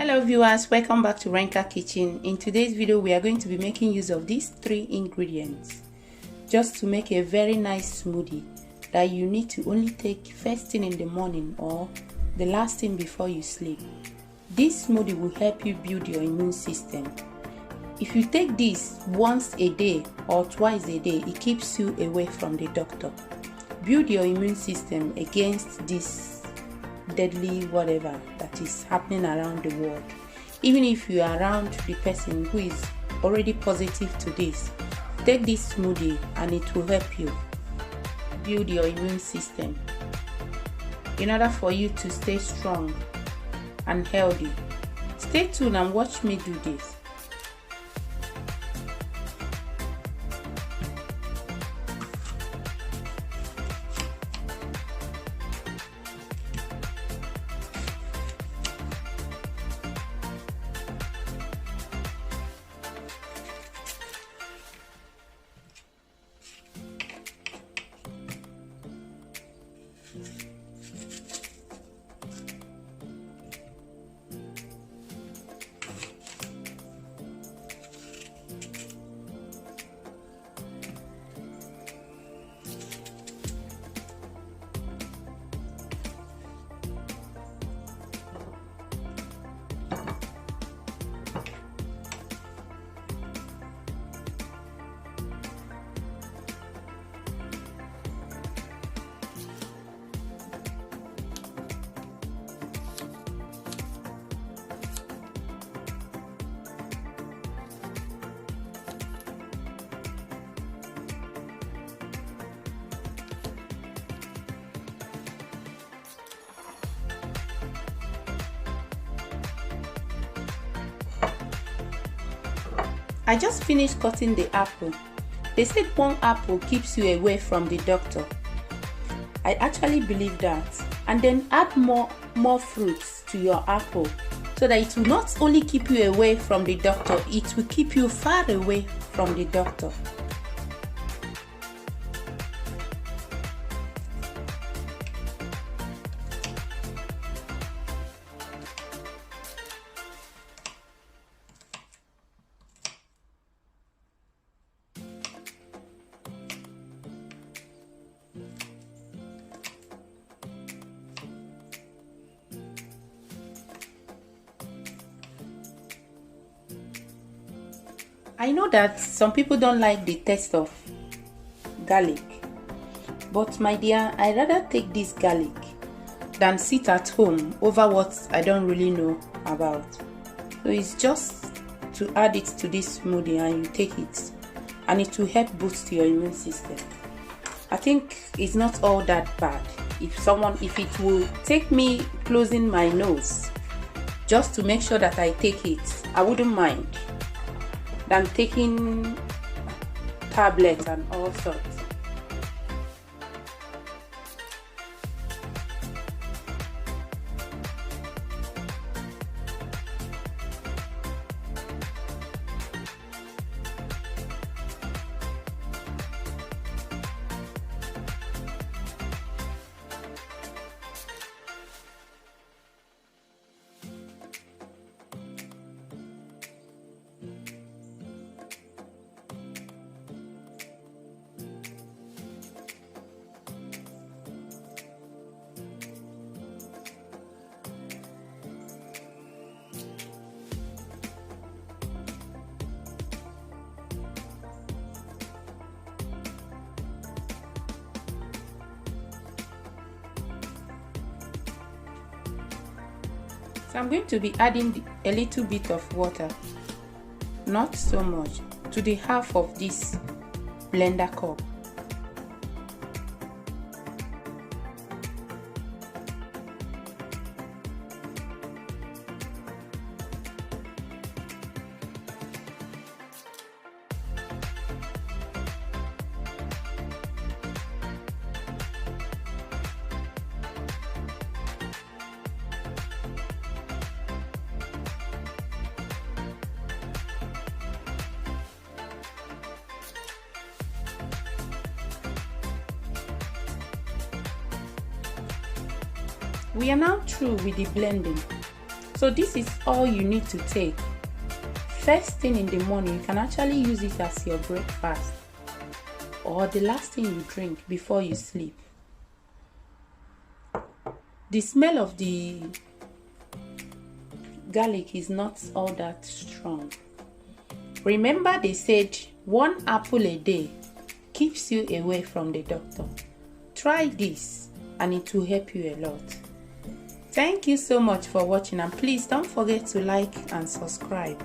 Hello viewers, welcome back to Reenka Kitchen. In today's video we are going to be making use of these 3 ingredients just to make a very nice smoothie that you need to only take first thing in the morning or the last thing before you sleep. This smoothie will help you build your immune system. If you take this once a day or twice a day, it keeps you away from the doctor. Build your immune system against this deadly whatever that is happening around the world. Even if you are around the person who is already positive to this, take this smoothie and it will help you build your immune system in order for you to stay strong and healthy. Stay tuned and watch me do this. I just finished cutting the apple. They said 1 apple keeps you away from the doctor. I actually believe that. And then add more fruits to your apple so that it will not only keep you away from the doctor, it will keep you far away from the doctor. I know that some people don't like the taste of garlic, but my dear, I'd rather take this garlic than sit at home over what I don't really know about. So it's just to add it to this smoothie and you take it, and it will help boost your immune system. I think it's not all that bad. If it will take me closing my nose just to make sure that I take it, I wouldn't mind than taking tablets and all sorts. So I'm going to be adding a little bit of water, not so much, to the half of this blender cup. We are now through with the blending. So this is all you need to take. First thing in the morning, you can actually use it as your breakfast or the last thing you drink before you sleep. The smell of the garlic is not all that strong. Remember, they said 1 apple a day keeps you away from the doctor. Try this and it will help you a lot. Thank you so much for watching, and please don't forget to like and subscribe.